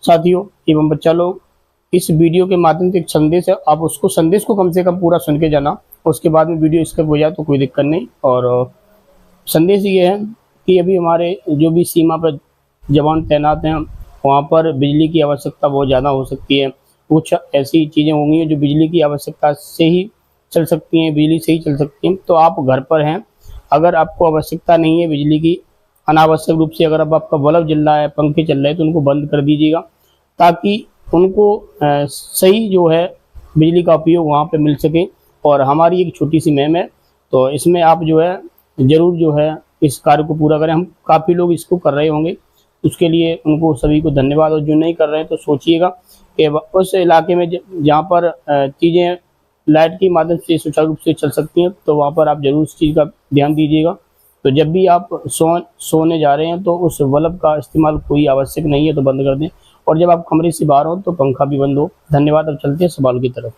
साथियों एवं बच्चा लोग, इस वीडियो के माध्यम से एक संदेश है, आप उसको संदेश को कम से कम पूरा सुन के जाना। उसके बाद में वीडियो स्किप हो जाए तो कोई दिक्कत नहीं। और संदेश ये है कि अभी हमारे जो भी सीमा पर जवान तैनात हैं वहाँ पर बिजली की आवश्यकता बहुत ज़्यादा हो सकती है। कुछ ऐसी चीज़ें होंगी जो बिजली की आवश्यकता से ही चल सकती हैं, बिजली से ही चल सकती हैं। तो आप घर पर हैं, अगर आपको आवश्यकता नहीं है बिजली की, अनावश्यक रूप से अगर अब आपका बल्ब जल रहा है, पंखे चल रहे हैं, तो उनको बंद कर दीजिएगा ताकि उनको सही जो है बिजली का उपयोग वहाँ पे मिल सके। और हमारी एक छोटी सी मुहिम है, तो इसमें आप जो है ज़रूर जो है इस कार्य को पूरा करें। हम काफ़ी लोग इसको कर रहे होंगे, उसके लिए उनको सभी को धन्यवाद। और जो नहीं कर रहे हैं तो सोचिएगा कि उस इलाके में जहाँ पर चीज़ें लाइट के माध्यम से सुचारू रूप से चल सकती हैं, तो वहाँ पर आप ज़रूर इस चीज़ का ध्यान दीजिएगा। तो जब भी आप सोने जा रहे हैं तो उस बल्ब का इस्तेमाल कोई आवश्यक नहीं है तो बंद कर दें। और जब आप कमरे से बाहर हो तो पंखा भी बंद हो। धन्यवाद। अब चलते हैं सवाल की तरफ।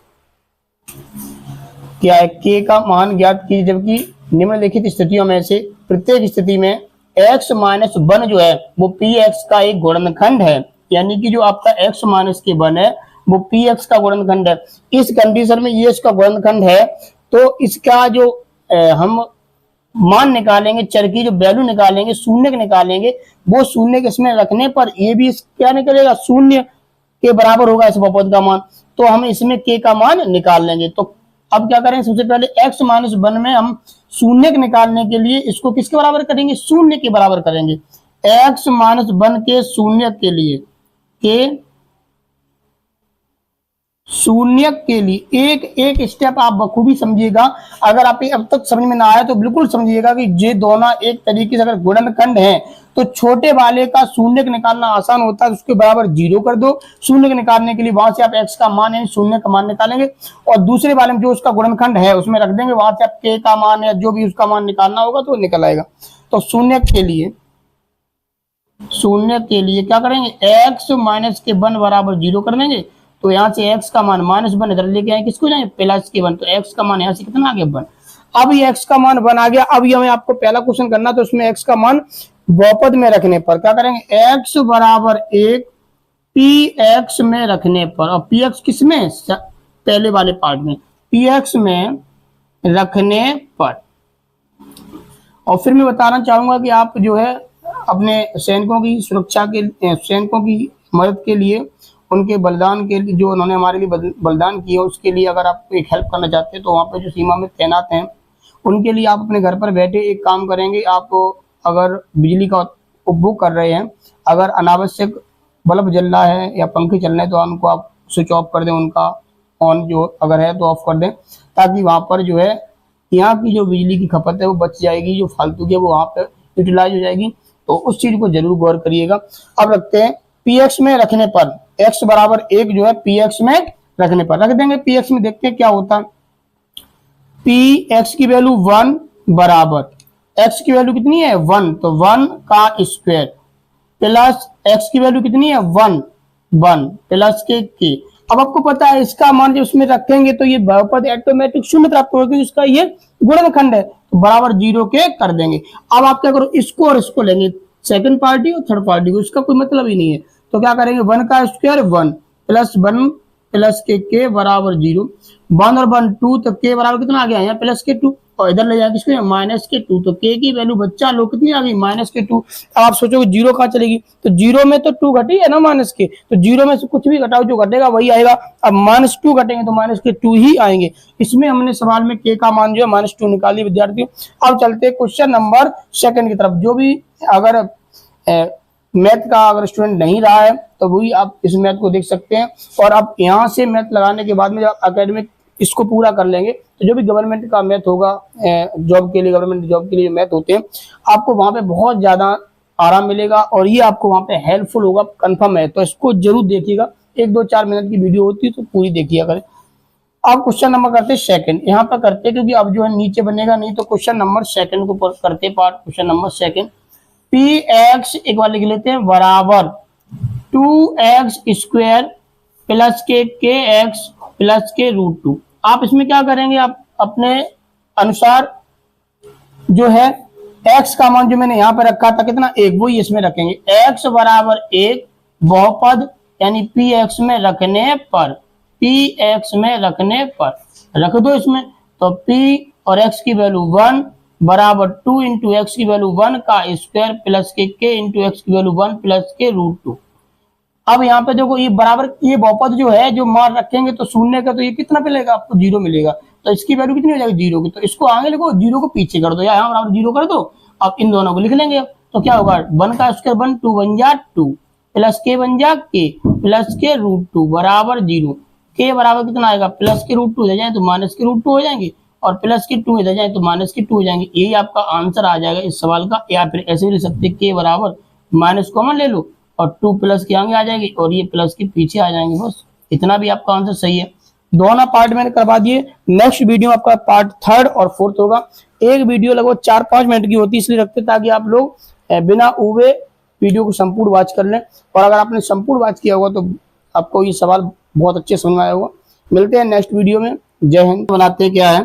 क्या है के का मान ज्ञात कीजिए जबकि निम्नलिखित स्थितियों में से प्रत्येक स्थिति में x माइनस वन जो है वो px का एक गुणनखंड है। यानी कि जो आपका x माइनस के वन है वो px का गुणनखंड है। इस कंडीशन में ये इसका गुणनखंड है, तो इसका जो हम मान निकालेंगे, चर की जो वैल्यू निकालेंगे, शून्य निकालेंगे, वो शून्य के इसमें रखने पर ये भी क्या निकलेगा, शून्य के बराबर होगा इस बहुपद का मान। तो हम इसमें के का मान निकाल लेंगे। तो अब क्या करेंगे, सबसे पहले x माइनस वन में हम शून्य निकालने के लिए इसको किसके बराबर करेंगे, शून्य के बराबर करेंगे। x माइनस वन के शून्य के लिए, के शून्य के लिए एक एक स्टेप आप बखूबी समझिएगा। अगर आप अब तक समझ में ना आया तो बिल्कुल समझिएगा कि ये दोनों एक तरीके से अगर गुणनखंड हैं तो छोटे वाले का शून्य निकालना आसान होता है, उसके बराबर जीरो कर दो। शून्य निकालने के लिए वहां से आप x का मान यानी शून्य का मान निकालेंगे और दूसरे वाले में जो उसका गुणनखंड है उसमें रख देंगे, वहां से आप k का मान या जो भी उसका मान निकालना होगा तो निकल आएगा। तो शून्य के लिए क्या करेंगे, x माइनस के वन बराबर जीरो कर देंगे। तो यहाँ से x का मान माइनस वन इधर लेके आए, किसको जाए प्लस के वन। तो x का मान यहाँ से कितना आ गया, वन। अब ये x का मान वन आ गया। अब ये हमें आपको पहला क्वेश्चन करना, तो उसमें x का मान बहुपद में रखने पर क्या करेंगे, x बराबर एक px में रखने पर, और px किसमें, पहले वाले पार्ट में, px में रखने पर। और फिर मैं बताना चाहूंगा कि आप जो है अपने सैनिकों की सुरक्षा के, सैनिकों की मदद के लिए, उनके बलिदान के लिए, जो उन्होंने हमारे लिए बलिदान किया, उसके लिए अगर आप एक हेल्प करना चाहते हैं तो वहाँ पे जो सीमा में तैनात हैं उनके लिए आप अपने घर पर बैठे एक काम करेंगे। आप अगर बिजली का उपभोग कर रहे हैं, अगर अनावश्यक बल्ब जल रहा है या पंखे चल रहे हैं तो उनको आप स्विच ऑफ कर दें, उनका ऑन जो अगर है तो ऑफ कर दें, ताकि वहाँ पर जो है यहाँ की जो बिजली की खपत है वो बच जाएगी, जो फालतू की है वो वहाँ पर यूटिलाइज हो जाएगी। तो उस चीज को जरूर गौर करिएगा। अब रखते हैं px में रखने पर, x बराबर एक जो है px में रखने पर रख देंगे। px में देखते हैं क्या होता है, px की वैल्यू वन बराबर x की वैल्यू कितनी है, वन, तो वन का स्क्वायर प्लस x की वैल्यू कितनी है, वन, वन प्लस के। अब आपको पता है इसका मान जब उसमें रखेंगे तो ये बहुपद ऑटोमेटिक शून्य प्राप्त होगा क्योंकि इसका ये गुणनखंड है, तो बराबर जीरो के कर देंगे। अब आप क्या करो, इसको और इसको लेंगे, सेकंड पार्टी और थर्ड पार्टी को, इसका कोई मतलब ही नहीं है। तो क्या करेंगे, वन का स्क्वायर वन प्लस के बराबर जीरो, वन और वन टू, तो के बराबर कितना आ गया यहाँ प्लस के टू, और इधर ले जाए किसको माइनस के टू। तो के की वैल्यू बच्चा लो कितनी आ गई, माइनस के टू। अब आप सोचोगे जीरो कहाँ चलेगी, तो जीरो में तो टू घटी है ना माइनस के, तो जीरो में से कुछ भी घटाओ जो घटेगा वही आएगा। अब माइनस टू घटेंगे तो माइनस के टू ही आएंगे। इसमें हमने सवाल में के का मान जो है माइनस टू निकाली विद्यार्थियों। अब चलते हैं क्वेश्चन नंबर सेकंड की तरफ। जो भी अगर मैथ का अगर स्टूडेंट नहीं रहा है तो वही आप इस मैथ को देख सकते हैं। और आप यहाँ से मैथ लगाने के बाद में जब एकेडमिक इसको पूरा कर लेंगे तो जो भी गवर्नमेंट का मैथ होगा, जॉब के लिए, गवर्नमेंट जॉब के लिए मैथ होते हैं, आपको वहाँ पे बहुत ज़्यादा आराम मिलेगा और ये आपको वहाँ पे हेल्पफुल होगा, कंफर्म है। तो इसको जरूर देखिएगा, 1-2-4 मिनट की वीडियो होती है तो पूरी देखिए करें। अब क्वेश्चन नंबर करते हैं सेकंड, यहाँ पर करते हैं क्योंकि अब जो है नीचे बनेगा नहीं, तो क्वेश्चन नंबर सेकंड को करते part. Question number second, px एक बार लिख लेते हैं बराबर 2x स्क्वायर प्लस के kx प्लस के रूट टू। आप इसमें क्या करेंगे, आप अपने अनुसार जो है x का मान जो मैंने यहाँ पे रखा था कितना, एक, वो इसमें रखेंगे। x बराबर एक बहुपद यानी पी एक्स में रखने पर, पी एक्स में रखने पर रख दो इसमें, तो पी और एक्स की वैल्यू 1 बराबर 2 इंटू एक्स की वैल्यू 1 का स्क्वायर प्लस के इंटू एक्स की वैल्यू 1 प्लस के रूट 2। अब यहाँ पे देखो ये बराबर, ये बहुपद जो है जो मान रखेंगे तो शून्य का, तो ये कितना मिलेगा आपको, 0 मिलेगा। तो इसकी वैल्यू कितनी हो जाएगी, 0 की। तो इसको आगे लिखो, 0 को पीछे कर दो, या यहाँ बराबर 0 कर दो। अब इन दोनों को लिख लेंगे। तो क्या होगा, 1 का स्क्वायर 1, 2 बन जा 2 प्लस के बन जा के प्लस के रूट 2 बराबर 0। के बराबर कितना आएगा, प्लस के रूट 2 इधर जाए तो माइनस के रूट 2 हो जाएंगे, और प्लस के 2 इधर जाए तो माइनस के 2 हो जाएंगे। यही आपका आंसर आ जाएगा इस सवाल का। या फिर ऐसे भी लिख सकते के बराबर माइनस कॉमन ले लो और 2 प्लस के आगे आ जाएगी और ये प्लस के पीछे आ जाएंगे। बस इतना भी आपका आंसर सही है। दोनों पार्ट मैंने करवा दिए। नेक्स्ट वीडियो आपका पार्ट 3 और 4 होगा। एक वीडियो लगभग 4-5 मिनट की होती है, इसलिए रखते ताकि आप लोग बिना उबे वीडियो को संपूर्ण वॉच कर लें। और अगर आपने संपूर्ण वॉच किया होगा तो आपको ये सवाल बहुत अच्छे समझ में आया होगा। मिलते हैं नेक्स्ट वीडियो में। जय हिंद। बनाते क्या है,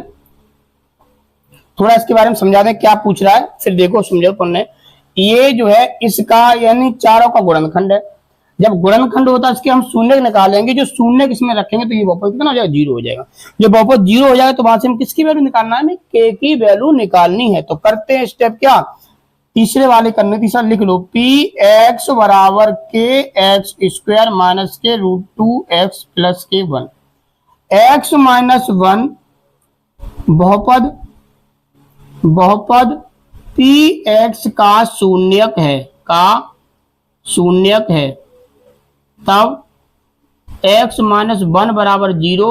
थोड़ा इसके बारे में समझा दें क्या पूछ रहा है, फिर देखो समझो पढ़ने। ये जो है इसका यानी चारों का गुणनखंड है। जब गुणनखंड होता है इसके हम शून्य निकालेंगे, जो शून्य किसमें रखेंगे तो ये बहुपद कितना हो जाएगा, 0 हो जाएगा। जब बहुपद 0 हो जाएगा तो वहां से हम किसकी वैल्यू निकालना है, हमें के की वैल्यू निकालनी है। तो करते हैं स्टेप क्या, तीसरे वाले करने, तीसरा लिख लो, पी एक्स बराबर के एक्स स्क्वायर माइनस के रूट 2 एक्स प्लस के 1। एक्स माइनस 1 बहुपद, बहुपद पी एक्स का शून्यक है, का शून्यक है। तब x माइनस 1 बराबर 0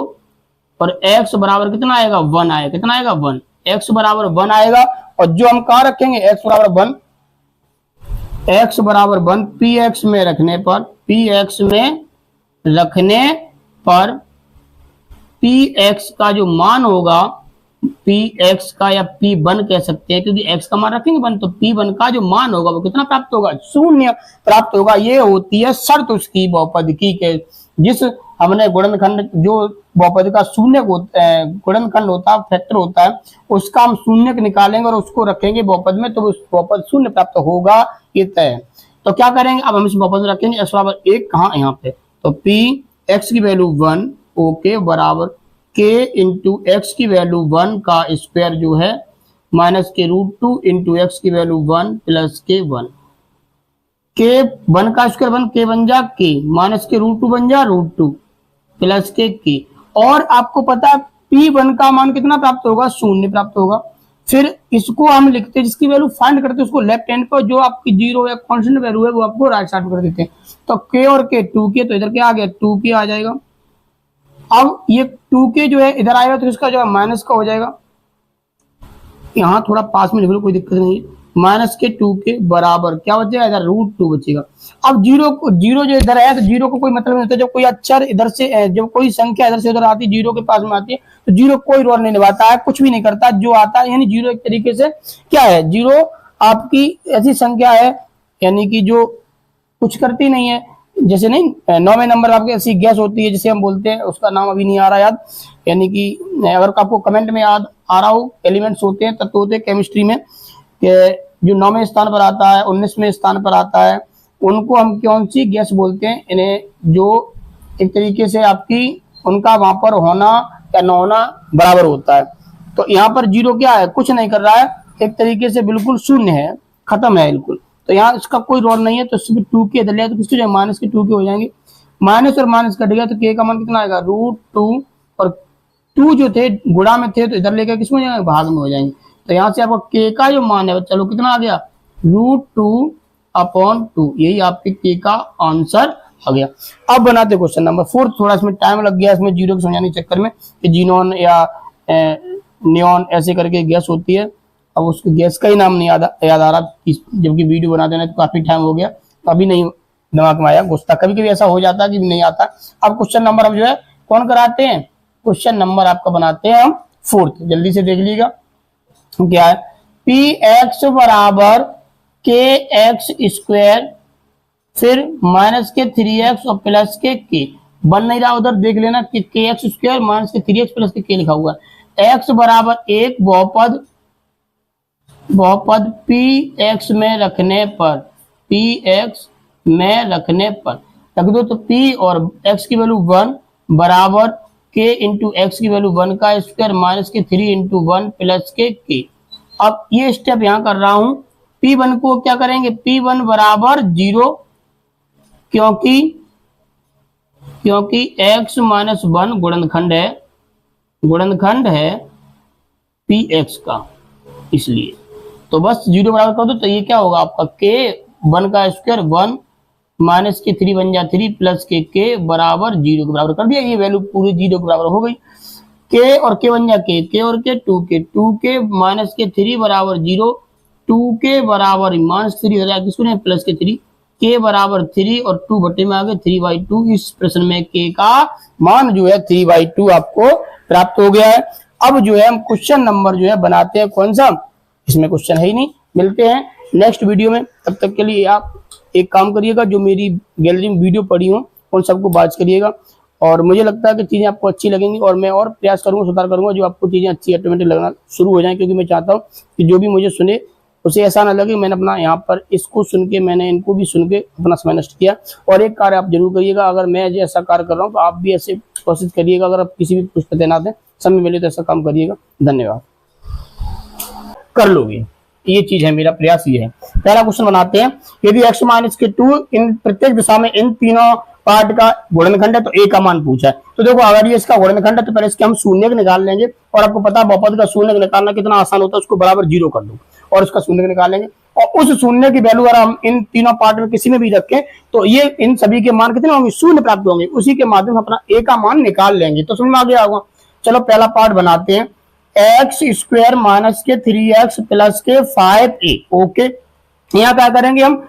और x बराबर कितना आएगा, 1 आएगा। कितना आएगा, 1। x बराबर 1 आएगा और जो हम कहा रखेंगे x बराबर 1, x बराबर 1 पी एक्स में रखने पर, पी एक्स में रखने पर पी एक्स का जो मान होगा, पी एक्स का या पी 1 कह सकते हैं क्योंकि x का मान रखेंगे 1, तो पी 1 का जो मान होगा वो कितना प्राप्त होगा, 0 प्राप्त होगा। ये होती है शर्त उसकी बहुपद की के जिस हमने गुणनखंड, जो बहुपद का शून्य गुणनखंड होता है, फैक्टर होता है, उसका हम शून्य निकालेंगे और उसको रखेंगे बहुपद में, तो उस बहुपद 0 प्राप्त होगा, ये तय है। तो क्या करेंगे, अब हम इस बहुपद में रखेंगे x बराबर 1 कहाँ, यहाँ पे। तो पी एक्स की वैल्यू 1 ओके बराबर के इंटू एक्स की वैल्यू 1 का स्क्वायर जो है माइनस के रूट 2 इंटू एक्स की वैल्यू 1 प्लस के 1। के 1 का स्क्वायर 1 के बन जा के माइनस के रूट 2 बन जा रूट 2 प्लस के। और आपको पता है P1 का मान कितना प्राप्त होगा, 0 प्राप्त होगा। फिर इसको हम लिखते हैं, जिसकी वैल्यू फाइंड करते हैं उसको लेफ्ट हैंड पर, जो आपकी 0 या कांस्टेंट वैल्यू है वो आपको राइट साइड कर देते हैं। तो के और के 2 के, तो इधर क्या आ गया, 2 के आ जाएगा। अब ये 2 के जो है इधर आएगा तो इसका जो है माइनस का हो जाएगा, यहाँ थोड़ा पास में लिख लो कोई दिक्कत नहीं है। माइनस के 2 के बराबर क्या बचेगा, इधर रूट 2 बचेगा। अब 0 जो इधर है तो 0 को कोई मतलब नहीं होता। जब कोई अक्षर इधर से, जब कोई संख्या इधर से उधर आती है, 0 के पास में आती है, तो 0 कोई रोल नहीं निभाता है, कुछ भी नहीं करता, जो आता है। यानी 0 एक तरीके से क्या है, 0 आपकी ऐसी संख्या है यानी कि जो कुछ करती नहीं है। जैसे नहीं 9वें नंबर आपकी ऐसी गैस होती है जिसे हम बोलते हैं, उसका नाम अभी नहीं आ रहा याद, यानी कि अगर आपको कमेंट में याद आ रहा हो, एलिमेंट्स होते हैं, तत्व होते हैं केमिस्ट्री में, कि जो 9वें स्थान पर आता है, 19वें स्थान पर आता है, उनको हम कौन सी गैस बोलते हैं, इन्हें जो एक तरीके से आपकी उनका वहां पर होना या न होना बराबर होता है। तो यहाँ पर 0 क्या है, कुछ नहीं कर रहा है, एक तरीके से बिल्कुल शून्य है, खत्म है बिल्कुल। तो यहाँ इसका कोई रोल नहीं है, तो सिर्फ 2 के इधर लिया तो किसके माइनस के 2 के हो जाएंगे। माइनस और माइनस कट गया तो के का मान कितना आएगा, रूट 2, और 2 जो थे गुणा में थे तो इधर लेकर किसमें हो जाएंगे, भाग में हो जाएंगे। तो यहाँ से आपको के का जो मान है चलो कितना आ गया, रूट 2/2। यही आपके के का आंसर आ गया। अब बनाते क्वेश्चन नंबर 4। थोड़ा इसमें टाइम लग गया, इसमें 0 को समझाने के चक्कर में, कि जीनोन या नियॉन ऐसे करके गैस होती है। अब उसको गैस का ही नाम नहीं याद आ रहा, जबकि वीडियो बना देना तो काफी टाइम हो गया, तो अभी नहीं दिमाग में आया, गुस्सा कभी कभी ऐसा हो जाता है कि नहीं आता। अब क्वेश्चन नंबर हम जो है कौन कराते हैं, क्वेश्चन नंबर आपका बनाते हैं हम 4। जल्दी से देख लीजिएगा क्या है, पी एक्स बराबर के एक्स स्क्वायर फिर माइनस के 3x और प्लस के बन नहीं रहा, उधर देख लेना कि के एक्स स्क्वायर माइनस के 3x प्लस के लिखा हुआ है। x बराबर 1 बहुपद पी एक्स में रखने पर, पी एक्स में रखने पर रख दो तो p और x की वैल्यू 1 बराबर k इंटू एक्स की वैल्यू 1 का स्क्वायर माइनस के 3 इंटू 1 प्लस के k। अब ये स्टेप यहां कर रहा हूं, P1 को क्या करेंगे, P1 बराबर 0, क्योंकि x माइनस 1 गुणनखंड है px का, इसलिए तो बस 0 बराबर कर दो। तो ये क्या होगा आपका k 1 का स्क्वायर 1 माइनस के 3 बन जा 3 प्लस के बराबर 0 के बराबर कर दिया। ये वैल्यू पूरी 0 के बराबर हो गई। k और k बन जा k और k 2k माइनस के 3 बराबर 0, 2k बराबर माइनस 3 हो जाएगा, किसको नहीं प्लस के 3, k बराबर 3 और 2 बटे में आ गए 3/2। इस प्रश्न में k का मान जो है 3/2 आपको प्राप्त हो गया है। अब जो है हम क्वेश्चन नंबर जो है बनाते हैं, कौन सा, इसमें क्वेश्चन है ही नहीं। मिलते हैं नेक्स्ट वीडियो में, तब तक के लिए आप एक काम करिएगा, जो मेरी गैलरी में वीडियो पड़ी हो उन सबको बात करिएगा, और मुझे लगता है कि चीजें आपको अच्छी लगेंगी, और मैं और प्रयास करूंगा, सुधार करूंगा, जो आपको चीजें अच्छी ऑटोमेटिक लगना शुरू हो जाए, क्योंकि मैं चाहता हूँ कि जो भी मुझे सुने उसे ऐसा ना लगे मैंने अपना यहाँ पर इसको सुन के, मैंने इनको भी सुन के अपना समय नष्ट किया। और एक कार्य आप जरूर करिएगा, अगर मैं ऐसा कार्य कर रहा हूँ तो आप भी ऐसे कोशिश करिएगा, अगर आप किसी भी पुस्तक तैनात हैं समय मिले तो ऐसा काम करिएगा। धन्यवाद। कर लोगे, ये चीज है, मेरा प्रयास ये है। पहला क्वेश्चन बनाते हैं, यदि x माइनस के 2 इन प्रत्येक दिशा में इन तीनों पार्ट का गुणनखंड है तो a का मान पूछा है। तो देखो, अगर ये इसका गुणनखंड है तो पहले इसके हम शून्य निकाल लेंगे, और आपको पता है बहुपद का शून्य निकालना कितना आसान होता है, उसको बराबर 0 कर दो और उसका शून्य निकाल लेंगे, और उस शून्य की वैल्यू अगर हम इन तीनों पार्ट में किसी में भी रखें तो ये इन सभी के मान कितने होंगे, शून्य प्राप्त होंगे। उसी के माध्यम से अपना a का मान निकाल लेंगे। तो समझ में आ गया होगा। चलो पहला पार्ट बनाते हैं, एक्स स्क्वायर माइनस के 3x प्लस के 5a। ओके, यहाँ क्या करेंगे हम,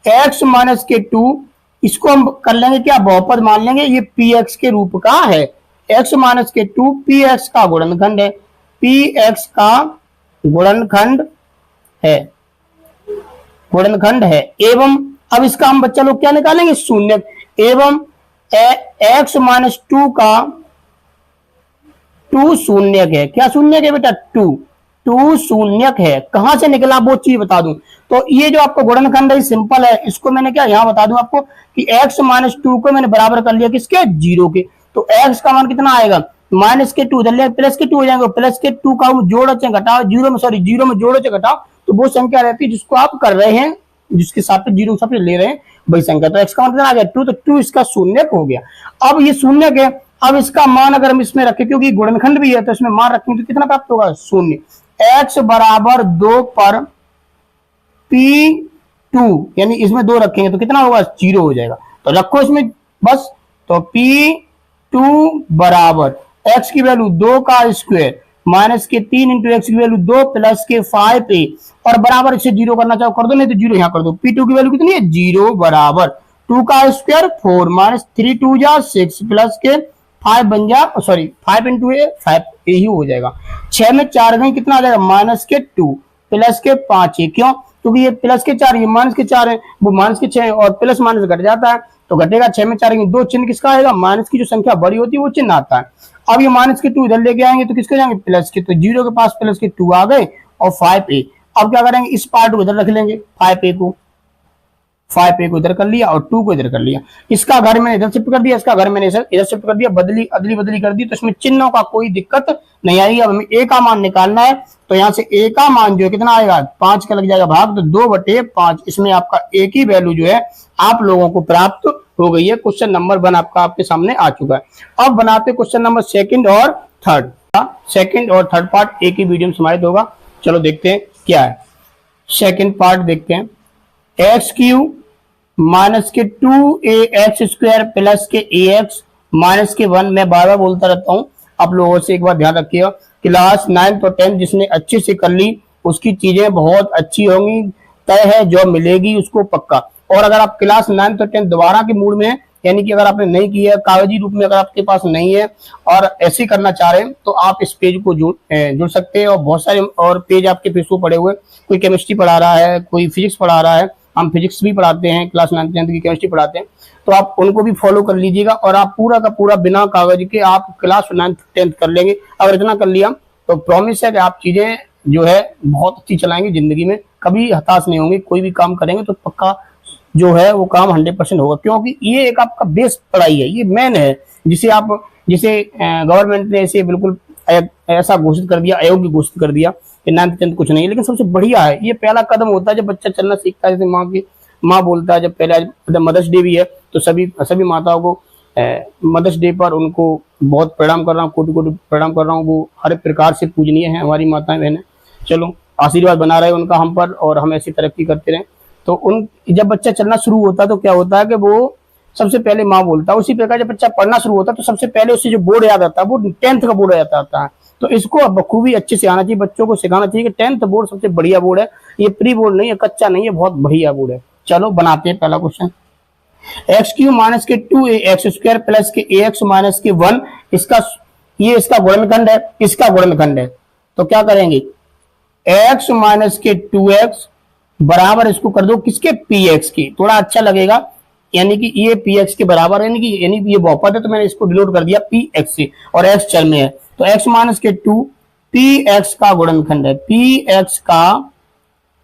x माइनस के 2 इसको हम कर लेंगे क्या, बहुपद मान लेंगे, ये px के रूप का है। x माइनस के 2 px का गुणनखंड है, px का गुणनखंड है एवं अब इसका हम बच्चा लोग क्या निकालेंगे, शून्य, एवं x माइनस 2 का 2 शून्यक है। क्या शून्यक है बेटा, 2 शून्यक है। कहां से निकला वो चीज बता दूं, तो ये जो आपको गुणनखंड है सिंपल है, इसको मैंने क्या यहां बता दूं आपको कि x माइनस 2 को मैंने बराबर कर लिया किसके, 0 के। तो x का मान कितना आएगा, माइनस के 2 इधर प्लस के 2 हो जाएंगे, प्लस के 2 का जोड़ो चाहे घटाओ, जीरो में जोड़ो चाहे घटाओ, तो वो संख्या रहती है जिसको आप कर रहे हैं, जिसके साथ जीरो के साथ ले रहे हैं वही संख्या। तो x का मान कितना आ गया, 2, तो 2 इसका शून्यक हो गया। अब ये शून्यक है, अब इसका मान अगर हम इसमें रखें, क्योंकि गुणनखंड भी है तो इसमें मान रखेंगे तो कितना प्राप्त होगा, शून्य। x बराबर 2 पर P2, यानी इसमें 2 रखेंगे तो कितना होगा, 0 हो जाएगा। तो रखो इसमें बस, तो P2 बराबर x की वैल्यू 2 का स्क्वायर माइनस के 3 इंटू एक्स की वैल्यू 2 प्लस के 5a, और बराबर इसे 0 करना चाहो कर दो, नहीं तो 0 यहां कर दो। P2 की वैल्यू कितनी है, 0 बराबर 2 का स्क्वायर 4 माइनस 3 2 जा 6 प्लस के 5 बन जा, सॉरी 5 इंटू ए 5 ही हो जाएगा। 6 में 4 गई कितना आ जाएगा, माइनस के 2 प्लस के 5 है। क्यों, क्योंकि ये प्लस के 4 ये माइनस के 4 है, वो माइनस के 6 और प्लस माइनस घट जाता है तो घटेगा। 6 में 4 2 चिन्ह किसका आएगा, माइनस की जो संख्या बड़ी होती है वो चिन्ह आता है। अब ये माइनस के 2 इधर लेके आएंगे तो किसके जाएंगे, प्लस के, तो 0 के पास प्लस के 2 आ गए और 5a। अब क्या करेंगे, इस पार्ट को इधर रख लेंगे, 5a को इधर कर लिया और 2 को इधर कर लिया। इसका घर मैंने इधर शिफ्ट कर दिया, इसका घर मैंने इधर शिफ्ट कर दिया, अदली बदली कर दी, तो इसमें चिन्हों का कोई दिक्कत नहीं आएगी। अब हमें a का मान निकालना है, तो यहाँ से a का मान जो है कितना आएगा, 5 का लग जाएगा भाग, तो 2/5। इसमें आपका a की वैल्यू जो है आप लोगों को प्राप्त हो गई है। क्वेश्चन नंबर 1 आपका आपके सामने आ चुका है। अब बनाते क्वेश्चन नंबर 2 और 3। सेकंड और थर्ड पार्ट एक ही वीडियो में समाहित होगा। चलो देखते हैं क्या है। सेकंड पार्ट देखते हैं, x³ माइनस के 2ax स्क्वायर प्लस के ax माइनस के 1। मैं बार बार बोलता रहता हूँ, आप लोगों से एक बार ध्यान रखिएगा, क्लास 9 और 10 जिसने अच्छे से कर ली उसकी चीजें बहुत अच्छी होंगी, तय है जॉब मिलेगी उसको पक्का। और अगर आप क्लास 9 और 10 दोबारा के मूड में है, यानी कि अगर आपने नहीं किया कागजी रूप में, अगर आपके पास नहीं है और ऐसे करना चाह रहे हैं तो आप इस पेज को जुड़ सकते हैं। और बहुत सारे और पेज आपके फेसबुक पड़े हुए, कोई केमिस्ट्री पढ़ा रहा है, कोई फिजिक्स पढ़ा रहा है, हम फिजिक्स भी पढ़ाते हैं, क्लास 9 10 की केमिस्ट्री पढ़ाते हैं, तो आप उनको भी फॉलो कर लीजिएगा और आप पूरा का पूरा बिना कागज के आप क्लास 9 10 कर लेंगे। अगर इतना कर लिया तो प्रॉमिस है कि आप चीजें जो है बहुत अच्छी चलाएंगे, जिंदगी में कभी हताश नहीं होंगे। कोई भी काम करेंगे तो पक्का जो है वो काम 100% होगा, क्योंकि ये एक आपका बेस पढ़ाई है, ये मेन है, जिसे आप जिसे गवर्नमेंट ने इसे बिल्कुल ऐसा घोषित कर दिया, अयोग्य घोषित कर दिया कि 9th 10th कुछ नहीं है, लेकिन सबसे बढ़िया है। ये पहला कदम होता है जब बच्चा चलना सीखता है, जैसे माँ बोलता है, जब पहले मदर्स डे भी है तो सभी माताओं को मदर्स डे पर उनको बहुत प्रणाम कर रहा हूँ, कोटि कोटि प्रणाम कर रहा हूँ। वो हर प्रकार से पूजनीय है हमारी माताएं बहनें। चलो आशीर्वाद बना रहे उनका हम पर, और हम ऐसी तरक्की करते रहें। तो जब बच्चा चलना शुरू होता है तो क्या होता है कि वो सबसे पहले माँ बोलता है। उसी प्रकार जब बच्चा पढ़ना शुरू होता है तो सबसे पहले उससे जो बोर्ड याद आता है वो 10th का बोर्ड याद आता है। तो इसको अब बखूबी अच्छे से आना चाहिए, बच्चों को सिखाना चाहिए कि 10th बोर्ड सबसे बढ़िया बोर्ड है, ये प्री बोर्ड नहीं है, कच्चा नहीं है, बहुत बढ़िया बोर्ड है। चलो बनाते हैं पहला क्वेश्चन। एक्स क्यू माइनस के 2ax² प्लस के ax माइनस के 1, इसका गुणनखंड है, इसका गुणनखंड है। तो क्या करेंगे, x माइनस के 2x बराबर इसको कर दो किसके, px की, थोड़ा अच्छा लगेगा, यानी कि ये px के बराबर है, यानी ये बहुपद है, तो मैंने इसको डिनोट कर दिया px से, और x चर में है, तो x माइनस के 2 px का गुणनखंड है, px का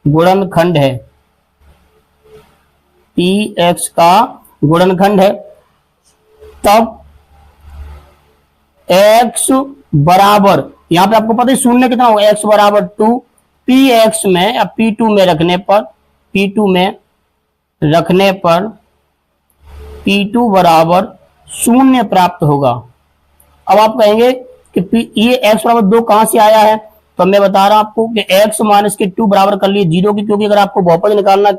गुणनखंड है, px का गुणनखंड है। तब x बराबर, यहां पे आपको पता है शून्य कितना होगा, x बराबर 2, px में या p2 में रखने पर p2 बराबर शून्य प्राप्त होगा। अब आप कहेंगे कि ये x बराबर 2 कहां से आया है, तो मैं बता रहा हूं आपको कि x माइनस के 2 बराबर कर लिए 0 की, क्योंकि अगर आपको बहुपद निकालना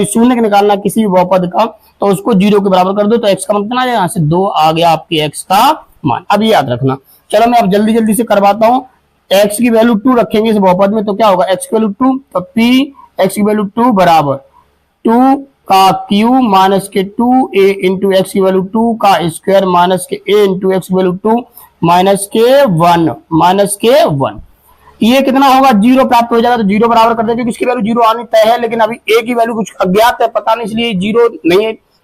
शून्य का निकालना किसी भी बहुपद का, तो उसको 0 के बराबर कर दो, तो x का मान कितना आ जाएगा, यहाँ से 2 आ गया आपके x का मान। अब ये याद रखना। चलो मैं अब जल्दी से करवाता हूँ। x की वैल्यू 2 रखेंगे इस बहुपद में, तो क्या होगा, x की वैल्यू 2, तो p x की वैल्यू 2 बराबर 2 का क्यू माइनस के 2a इंटू एक्स की वैल्यू 2 का स्क्वायर माइनस के a इंटू एक्स की वैल्यू 2 माइनस के 1। ये कितना होगा, 0 प्राप्त हो जाएगा, तो 0 बराबर कर देंगे, क्योंकि इसकी वैल्यू 0 आनी तय है, लेकिन अभी a की वैल्यू कुछ अज्ञात है, पता नहीं, इसलिए 0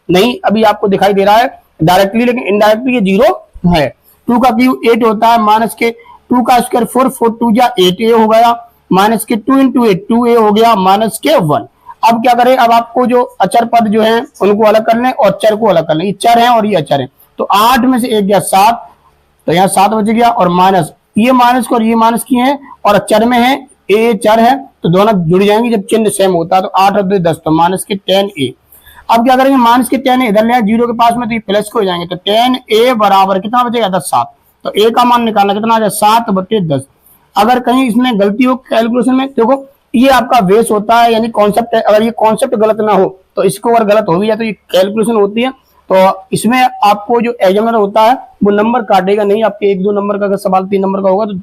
नहीं अभी आपको दिखाई दे रहा है डायरेक्टली, लेकिन इनडायरेक्टली ये 0 है। 2 का क्यू 8 होता है, माइनस के 2 का स्क्वायर 4 2 जा 8a हो गया, माइनस के 2 इंटू 8 2a हो गया, माइनस के 1। अब क्या करें, अब आपको जो अचर पद जो है उनको अलग कर लें और चर को अलग कर लें। ये चर है और ये अचर है, तो 8 में से 1 गया 7, तो यहाँ 7 बच गया, और माइनस ये माइनस को और ये माइनस किए हैं, और चर में है a चर है, तो दोनों जुड़ जाएंगे जब चिन्ह सेम होता है, तो 8 और 2 10, तो माइनस के 10a। अब क्या करेंगे, माइनस के 10 इधर ले 0 के पास में, तो ये प्लस को हो जाएंगे, तो 10a बराबर कितना बचेगा, 10 7, तो a का मान निकालना कितना आ जाए, 7/10। अगर कहीं इसमें गलती हो कैलकुलेशन में, देखो ये आपका बेस होता है, यानी कॉन्सेप्ट है, अगर ये कॉन्सेप्ट गलत ना हो तो इसको अगर गलत हो भी जाए तो ये कैलकुलेशन होती है, तो इसमें आपको जो एग्जामिनर होता है वो नंबर काटेगा नहीं, आपके 1-2 नंबर का अगर सवाल 3 नंबर का होगा तो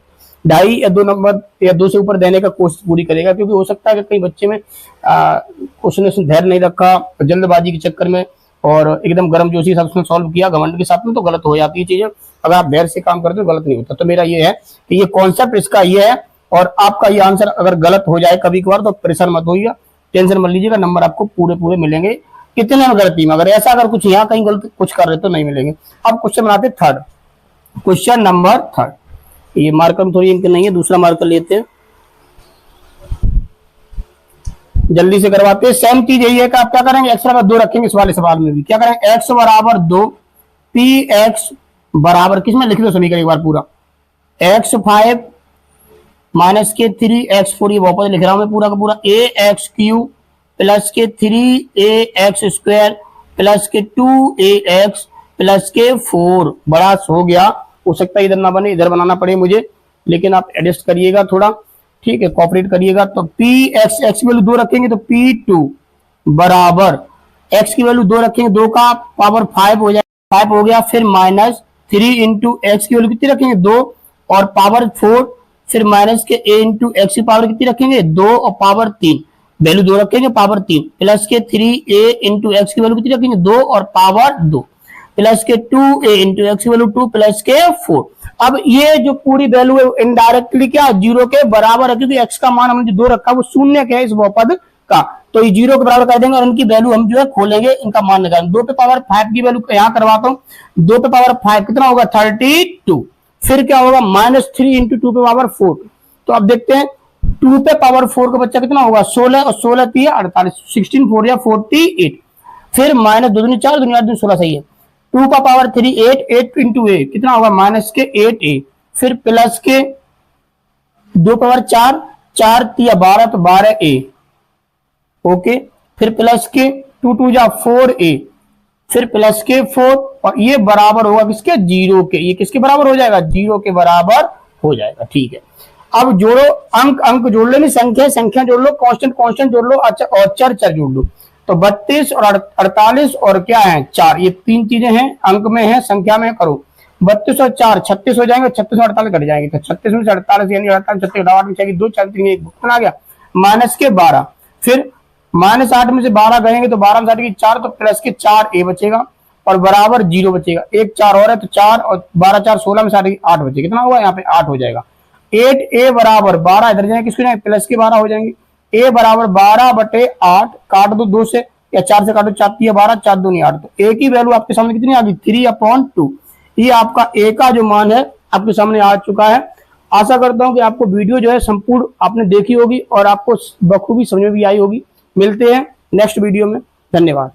2.5 या 2 नंबर या 2 से ऊपर देने का कोशिश पूरी करेगा, क्योंकि हो सकता है कि कई बच्चे में उसने धैर्य नहीं रखा, जल्दबाजी के चक्कर में और एकदम गर्मजोशी के साथ उसने सॉल्व किया घमंड के साथ में, तो गलत हो जाती है चीजें। अगर आप धैर्य से काम करते हो गलत नहीं होता। तो मेरा ये है कि ये कॉन्सेप्ट इसका ये है, और आपका ये आंसर अगर गलत हो जाए कभी कभार तो परेशान मत होइएगा, टेंशन मत लीजिएगा, नंबर आपको पूरे मिलेंगे कितने में गलती में। अगर ऐसा अगर कुछ यहाँ कहीं गलत कुछ कर रहे तो नहीं मिलेंगे। अब क्वेश्चन बनाते थर्ड, क्वेश्चन नंबर 3। ये मार्कर में थोड़ी इनके नहीं है, दूसरा मार्कर लेते हैं, जल्दी से करवाते हैं। सेम चीज यही है कि आप क्या करेंगे, x बराबर 2 रखेंगे इस वाले सवाल में भी। क्या करेंगे, x बराबर 2 px बराबर किसमें लिख दो समीकरण एक बार पूरा, x5 माइनस के 3x4, ये वापस लिख रहा हूं मैं पूरा का पूरा, ax³ प्लस के 3ax² प्लस के 2ax प्लस के 4 बड़ा हो गया। हो सकता है इधर ना बने, इधर बनाना पड़े मुझे, लेकिन आप एडजस्ट करिएगा थोड़ा, ठीक है, कॉपरेट करिएगा। तो px x की वैल्यू 2 रखेंगे तो p2 बराबर x की वैल्यू 2 रखेंगे, 2 का पावर 5 हो जाएगा, 5 हो गया, फिर माइनस 3 इंटू एक्स की वैल्यू कितनी रखेंगे 2 और पावर 4, फिर माइनस के a इंटू एक्स की पावर कितनी रखेंगे 2 और पावर 3, वैल्यू 2 रखेंगे पावर 3, प्लस के 3a इंटू एक्स की वैल्यू कितनी रखेंगे 2 और पावर 2, प्लस के 2a इंटू एक्स की वैल्यू 2 प्लस के 4। अब ये जो पूरी वैल्यू है इनडायरेक्टली क्या 0 के बराबर है, क्योंकि x का मान हमने जो 2 रखा वो शून्य का है इस बहुपद का, तो ये 0 के बराबर कर देंगे और इनकी वैल्यू हम जो है खोलेंगे, इनका मान निकालेंगे। 2 पे पावर 5 की वैल्यू यहाँ करवाता हूँ, 2 पे पावर 5 कितना होगा 32, फिर क्या होगा -3 इंटू 2 पे पावर 4। तो अब देखते हैं 2 पे पावर 4 का बच्चा कितना होगा 16 और 16 3 48, 16 4 या 48। फिर माइनस 2 दूनी 4 दूनी 8 दूनी 16 सही है। 2 का पावर 3 8, 8 इंटू ए कितना होगा माइनस के 8a, फिर प्लस के 2 पावर 4, 4 3 12 तो 12a, ओके। फिर प्लस के 2 2 जा 4a, फिर प्लस के 4 और ये बराबर होगा किसके 0 के, ये किसके बराबर हो जाएगा 0 के बराबर हो जाएगा, ठीक है। अब जोड़ो अंक अंक जोड़ लो, नहीं संख्या संख्या जोड़ लो, कांस्टेंट कांस्टेंट जोड़ लो, अच्छा और चर चर जोड़ लो। तो 32 और 48 और क्या है 4, ये तीन चीजें हैं, अंक में है संख्या में करो। 32 और 4 36 हो जाएंगे, 36 और 48 कट जाएंगे, तो 36 में से 48 यानी 48 36 8 में चाहिए 2 4 3 1 कितना आ गया माइनस के 12। फिर माइनस 8 में से 12 गएंगे तो 12 में से 8 4 तो प्लस के 4a बचेगा और बराबर 0 बचेगा, एक 4 और है तो 4 और 12 4 16 में से 8 बचेगा, कितना हुआ यहाँ पे 8 हो जाएगा। 8a बराबर 12 इधर जाएंगे किसको जाएंगे प्लस के 12 हो जाएंगे, a बराबर 12/8 काट दो 2 से या 4 से काटो 4 3 12 4 2 8, तो a की वैल्यू आपके सामने कितनी आ गई 3/2। ये आपका a का जो मान है आपके सामने आ चुका है। आशा करता हूं कि आपको वीडियो जो है संपूर्ण आपने देखी होगी और आपको बखूबी समझ में भी आई होगी। मिलते हैं नेक्स्ट वीडियो में, धन्यवाद।